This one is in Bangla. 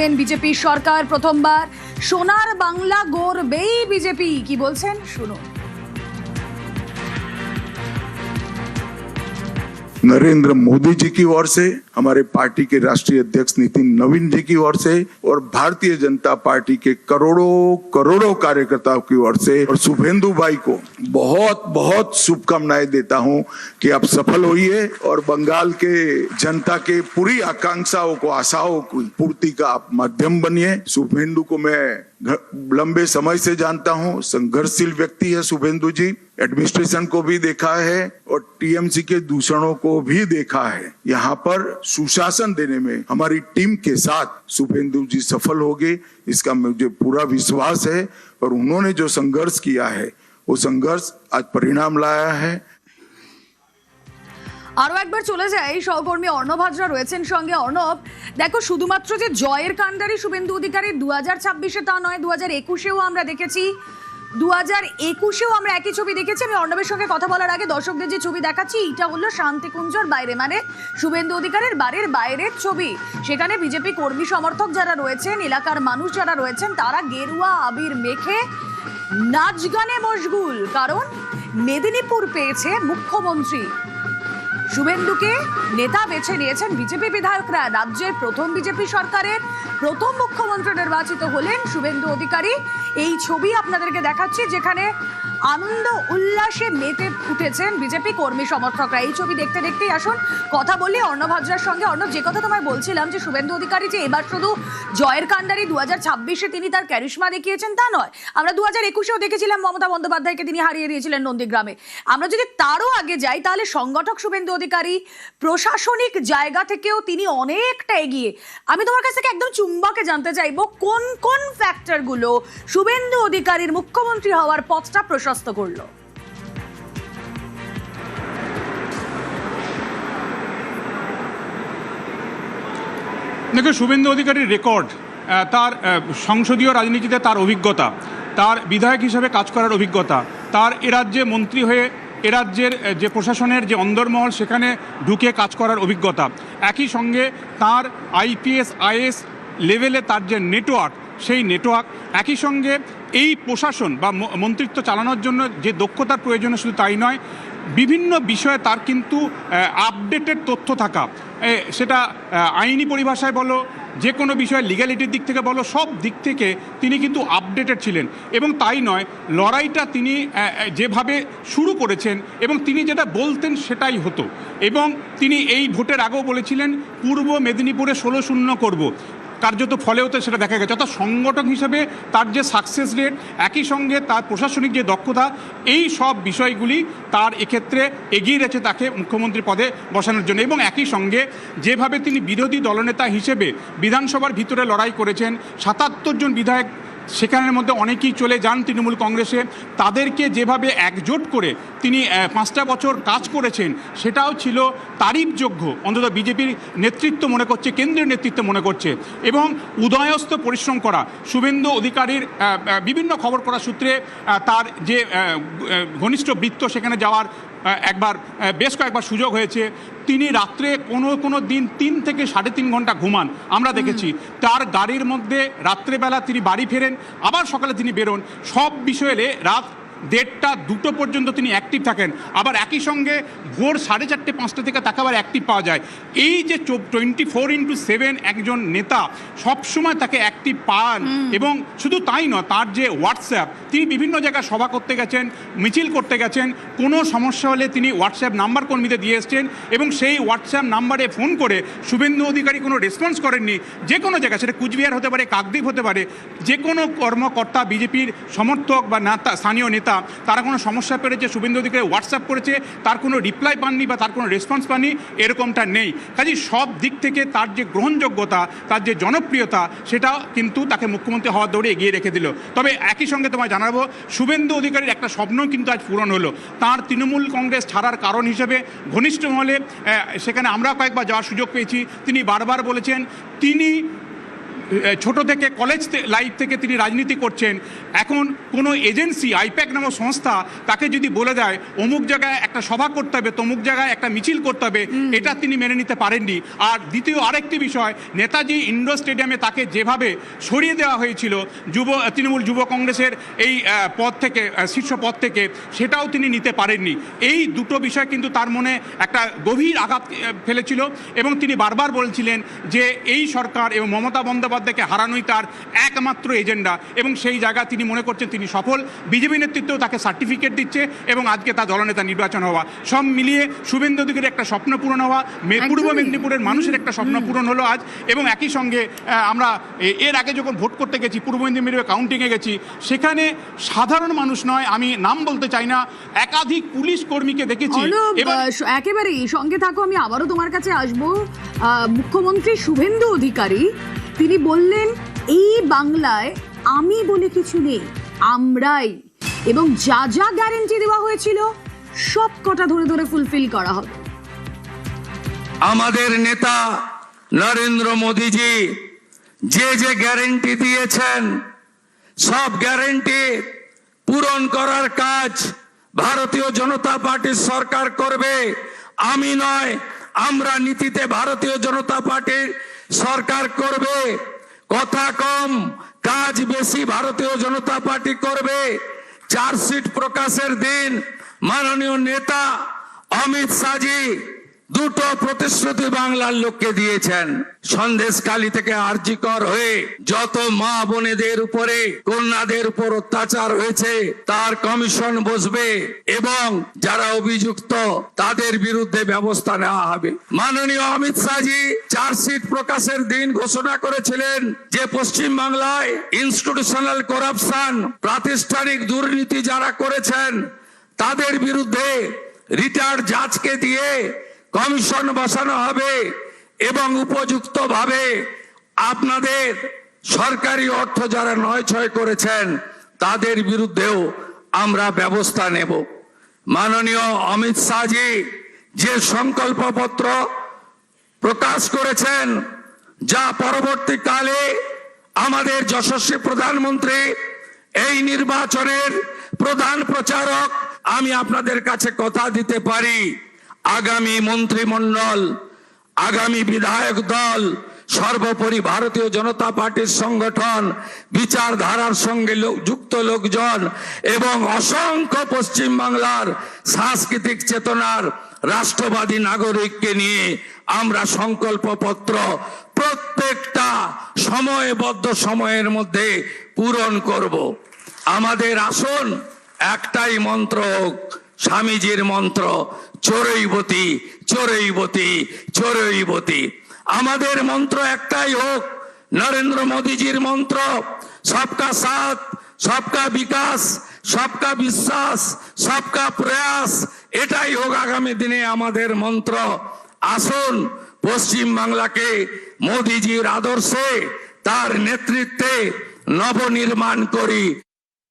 করবেন বিজেপি সরকার প্রথমবার। সোনার বাংলা গড়বেই বিজেপি, কি বলছেন শুনুন। नरेंद्र मोदी जी की ओर से, हमारे पार्टी के राष्ट्रीय अध्यक्ष नितिन नवीन जी की ओर से और भारतीय जनता पार्टी के करोड़ों कार्यकर्ताओं की ओर से और शुभेंदु भाई को बहुत बहुत शुभकामनाएं देता हूं कि आप सफल होइए और बंगाल के जनता के पूरी आकांक्षाओं को, आशाओं की पूर्ति का आप माध्यम बनिए। शुभेंदु को मैं लंबे समय से जानता हूं, संघर्षशील व्यक्ति है शुभेंदु जी। एडमिनिस्ट्रेशन को भी देखा है और टीएमसी के दूषणों को भी देखा है। यहाँ पर सुशासन देने में हमारी टीम के साथ शुभेंदु जी सफल होंगे, इसका मुझे पूरा विश्वास है। और उन्होंने जो संघर्ष किया है वो संघर्ष आज परिणाम लाया है। আরো একবার চলে যাই, সহকর্মী অর্ণব হাজরা রয়েছেন সঙ্গে। অর্ণব, দেখো, শুধুমাত্র যে জয়ের কান্ডারি শুভেন্দু অধিকারী 2026-এ তা নয়, 2021-এও আমরা দেখেছি, 2021-এও আমরা একই ছবি দেখেছি। আমি অর্ণবের সঙ্গে কথা বলার আগে দর্শকদের যে ছবি দেখাচ্ছি, এটা হলো শান্তিকুঞ্জর বাইরে, মানে শুভেন্দু অধিকারীর বাড়ির বাইরের ছবি। সেখানে বিজেপি কর্মী সমর্থক যারা রয়েছেন, এলাকার মানুষ যারা রয়েছেন, তারা গেরুয়া আবির মেখে নাচ গানে মশগুল, কারণ মেদিনীপুর পেয়েছে মুখ্যমন্ত্রী। শুভেন্দুকে নেতা বেছে নিয়েছেন বিজেপি বিধায়করা। রাজ্যের প্রথম বিজেপি সরকারের প্রথম মুখ্যমন্ত্রী নির্বাচিত হলেন শুভেন্দু অধিকারী। এই ছবি আপনাদেরকে দেখাচ্ছি, যেখানে আনন্দ উল্লাসে মেতে উঠেছেন বিজেপি কর্মী সমর্থকরা। এই ছবি দেখতে দেখতেই আসুন কথা বলি অর্ণব হাজরার সঙ্গে। অর্ণব, যে কথা তোমায় বলছিলাম, যে শুভেন্দু অধিকারী যে এবার শুধু জয়ের কান্ডারি, 2026-এ তিনি তার ক্যারিশমা দেখিয়েছেন তা নয়, আমরা 2021-এও দেখেছিলাম মমতা বন্দ্যোপাধ্যায়কে তিনি হারিয়ে দিয়েছিলেন নন্দীগ্রামে। আমরা যদি তারও আগে যাই, তাহলে সংগঠক শুভেন্দু অধিকারী, প্রশাসনিক জায়গা থেকেও তিনি অনেকটা এগিয়ে। আমি তোমার কাছ থেকে একদম চুম্বকে জানতে চাইবো, কোন কোন ফ্যাক্টরগুলো শুভেন্দু অধিকারীর মুখ্যমন্ত্রী হওয়ার পথটা প্রশস্ত করলো? দেখো, শুভেন্দু অধিকারীর রেকর্ড, তার সংসদীয় রাজনীতিতে তার অভিজ্ঞতা, তার বিধায়ক হিসেবে কাজ করার অভিজ্ঞতা, তার এ রাজ্যে মন্ত্রী হয়ে এ রাজ্যের যে প্রশাসনের যে অন্দরমহল সেখানে ঢুকে কাজ করার অভিজ্ঞতা, একই সঙ্গে তার আইপিএস আইএস লেভেলে তার যে নেটওয়ার্ক, সেই নেটওয়ার্ক, একই সঙ্গে এই প্রশাসন বা মন্ত্রিত্ব চালানোর জন্য যে দক্ষতার প্রয়োজন, শুধু তাই নয়, বিভিন্ন বিষয়ে তার কিন্তু আপডেটেড তথ্য থাকা, সেটা আইনি পরিভাষায় বলো, যে কোনো বিষয়ে লিগ্যালিটির দিক থেকে বলো, সব দিক থেকে তিনি কিন্তু আপডেটেড ছিলেন। এবং তাই নয়, লড়াইটা তিনি যেভাবে শুরু করেছেন এবং তিনি যেটা বলতেন সেটাই হতো। এবং তিনি এই ভোটের আগেও বলেছিলেন পূর্ব মেদিনীপুরে 16-0 করব, কার্যত ফলেও তো সেটা দেখা গেছে। অর্থাৎ সংগঠক হিসেবে তার যে সাকসেস রেট, একই সঙ্গে তার প্রশাসনিক যে দক্ষতা, এই সব বিষয়গুলি তার এক্ষেত্রে এগিয়ে রয়েছে তাকে মুখ্যমন্ত্রী পদে বসানোর জন্য। এবং একই সঙ্গে যেভাবে তিনি বিরোধী দলনেতা হিসেবে বিধানসভার ভিতরে লড়াই করেছেন, 77 জন বিধায়ক, সেখানের মধ্যে অনেকেই চলে যান তৃণমূল কংগ্রেসে, তাদেরকে যেভাবে একজোট করে তিনি 5টা বছর কাজ করেছেন, সেটাও ছিল তারিফযোগ্য, অন্তত বিজেপির নেতৃত্ব মনে করছে, কেন্দ্রীয় নেতৃত্ব মনে করছে। এবং উদয়স্ত পরিশ্রম করা শুভেন্দু অধিকারীর বিভিন্ন খবর করার সূত্রে তার যে ঘনিষ্ঠ বৃত্ত, সেখানে যাওয়ার বেশ কয়েকবার সুযোগ হয়েছে। তিনি রাত্রে কোনো দিন 3 থেকে 3.5 ঘন্টা ঘুমান আমরা দেখেছি। তার গাড়ির মধ্যে রাত্রেবেলা তিনি বাড়ি ফেরেন, আবার সকালে তিনি বেরোন, সব বিষয়ে রাত 1:30-2টো পর্যন্ত তিনি অ্যাক্টিভ থাকেন। আবার একই সঙ্গে ভোর 4:30-5টা থেকে তাকে আবার অ্যাক্টিভ পাওয়া যায়। এই যে 24/7 একজন নেতা সবসময় তাকে অ্যাক্টিভ পান। এবং শুধু তাই নয়, তার যে হোয়াটসঅ্যাপ, তিনি বিভিন্ন জায়গায় সভা করতে গেছেন, মিছিল করতে গেছেন, কোনো সমস্যা হলে তিনি হোয়াটসঅ্যাপ নাম্বার কর্মীদের দিয়ে এসছেন এবং সেই হোয়াটসঅ্যাপ নাম্বারে ফোন করে শুভেন্দু অধিকারী কোনো রেসপন্স করেননি। যে কোনো জায়গায়, সেটা কুচবিহার হতে পারে, কাকদ্বীপ হতে পারে, যে কোনো কর্মকর্তা, বিজেপির সমর্থক বা নেতা, স্থানীয় নেতা, তারা কোনো সমস্যা পেরেছে, শুভেন্দু অধিকারী হোয়াটসঅ্যাপ করেছে, তার কোনো রিপ্লাই পাননি বা তার কোনো রেসপন্স পাননি, এরকমটা নেই। কাজেই সব দিক থেকে তার যে গ্রহণযোগ্যতা, তার যে জনপ্রিয়তা, সেটা কিন্তু তাকে মুখ্যমন্ত্রী হওয়ার দৌড়ে এগিয়ে রেখে দিল। তবে একই সঙ্গে তোমায় জানাবো, শুভেন্দু অধিকারীর একটা স্বপ্ন কিন্তু আজ পূরণ হলো। তার তৃণমূল কংগ্রেস ছাড়ার কারণ হিসেবে ঘনিষ্ঠ মহলে, সেখানে আমরা কয়েকবার যাওয়ার সুযোগ পেয়েছি, তিনি বারবার বলেছেন তিনি ছোট থেকে কলেজ লাইফ থেকে তিনি রাজনীতি করছেন, এখন কোনো এজেন্সি আইপ্যাক নামক সংস্থা তাকে যদি বলে দেয় অমুক জায়গায় একটা সভা করতে হবে, তমুক জায়গায় একটা মিছিল করতে হবে, এটা তিনি মেনে নিতে পারেননি। আর দ্বিতীয় আরেকটি বিষয়, নেতাজি ইন্ডোর স্টেডিয়ামে তাকে যেভাবে সরিয়ে দেওয়া হয়েছিল তৃণমূল যুব কংগ্রেসের এই পদ থেকে, শীর্ষ পদ থেকে, সেটাও তিনি নিতে পারেননি। এই দুটো বিষয় কিন্তু তার মনে একটা গভীর আঘাত ফেলেছিল এবং তিনি বারবার বলছিলেন যে এই সরকার এবং মমতা বন্দ্যোপাধ্যায়কে হারানোই তার একমাত্র এজেন্ডা, এবং সেই জায়গা তিনি মনে করছেন তিনি সফল। বিজেপি নেতৃত্বও তাকে সার্টিফিকেট দিচ্ছে এবং আজকে তার দলনেতা নির্বাচন হওয়া, সব মিলিয়ে শুভেন্দু অধিকারীর একটা স্বপ্ন পূরণ হওয়া, পূর্ব মেদিনীপুরের মানুষের একটা স্বপ্ন পূরণ হলো আজ। এবং একই সঙ্গে আমরা এর আগে যখন ভোট করতে গেছি, পূর্ব মেদিনীপুরে কাউন্টিংয়ে গেছি, সেখানে সাধারণ মানুষ নয়, আমি নাম বলতে চাই না, একাধিক পুলিশ কর্মীকে দেখেছি। একেবারেই সঙ্গে থাকো, আমি আবারও তোমার কাছে আসবো। মুখ্যমন্ত্রী শুভেন্দু অধিকারী তিনি বললেন এই বাংলায় আমি বলে কিছু নেই, আমরাই, এবং যা যা গ্যারান্টি দেওয়া হয়েছিল সব কটা ধরে ধরে ফুলফিল করা হবে। আমাদের নেতা নরেন্দ্র মোদীজি যে যে গ্যারান্টি দিয়েছেন সব গ্যারান্টি পূরণ করার কাজ ভারতীয় জনতা পার্টির সরকার করবে। আমি নয়, আমরা নীতিতে ভারতীয় জনতা পার্টির সরকার করবে। কথা কম, কাজ বেশি ভারতীয় জনতা পার্টি করবে। চার্জশিট প্রকাশের দিন মাননীয় নেতা অমিত শাহজি দুটো প্রতিশ্রুতি বাংলার লোককে দিয়েছেন। সন্দেশখালী থেকে আরজিকর হয়ে যত মা বোনেদের উপরে, কন্যাদের উপর অত্যাচার হয়েছে তার কমিশন বসবে এবং যারা অভিযুক্ত তাদের বিরুদ্ধে ব্যবস্থা নেওয়া হবে। মাননীয় অমিত শাহজি চার্জশিট প্রকাশের দিন ঘোষণা করেছিলেন যে পশ্চিম বাংলায় ইনস্টিটিউশনাল করাপশন, প্রাতিষ্ঠানিক দুর্নীতি যারা করেছেন তাদের বিরুদ্ধে রিটায়ার্ড জাজকে দিয়ে কমিশন বসানো হবে এবং উপযুক্ত ভাবে আপনাদের সরকারি অর্থ যারা নয় ছয় করেছেন তাদের বিরুদ্ধেও আমরা ব্যবস্থা নেব। মাননীয় অমিত শাহজি যে সংকল্পপত্র প্রকাশ করেছেন, যা পরবর্তীকালে আমাদের যশস্বী প্রধানমন্ত্রী এই নির্বাচনের প্রধান প্রচারক, আমি আপনাদের কাছে কথা দিতে পারি, আগামী মন্ত্রিমণ্ডল, আগামী বিধায়ক দল, সর্বোপরি ভারতীয় জনতা পার্টির সংগঠন, বিচারধারার সঙ্গে যুক্ত লোকজন এবং অসংখ্য পশ্চিম বাংলার সাংস্কৃতিক চেতনার রাষ্ট্রবাদী নাগরিককে নিয়ে আমরা সংকল্পপত্র প্রত্যেকটা সময়বদ্ধ সময়ের মধ্যে পূরণ করব। আমাদের আসন একটাই মন্ত্র হোক, স্বামীজির মন্ত্র, চোরৈবতী চোরৈবতী চোরৈবতী। আমাদের মন্ত্র একটাই হোক, নরেন্দ্র মোদীজির মন্ত্র, সবকা সাথ, সবকা বিকাশ, সবকা বিশ্বাস, সবকা প্রয়াস, এটাই হোক আগামী দিনে আমাদের মন্ত্র। আসুন পশ্চিম বাংলাকে মোদীজির আদর্শে, তার নেতৃত্বে নবনির্মাণ করি।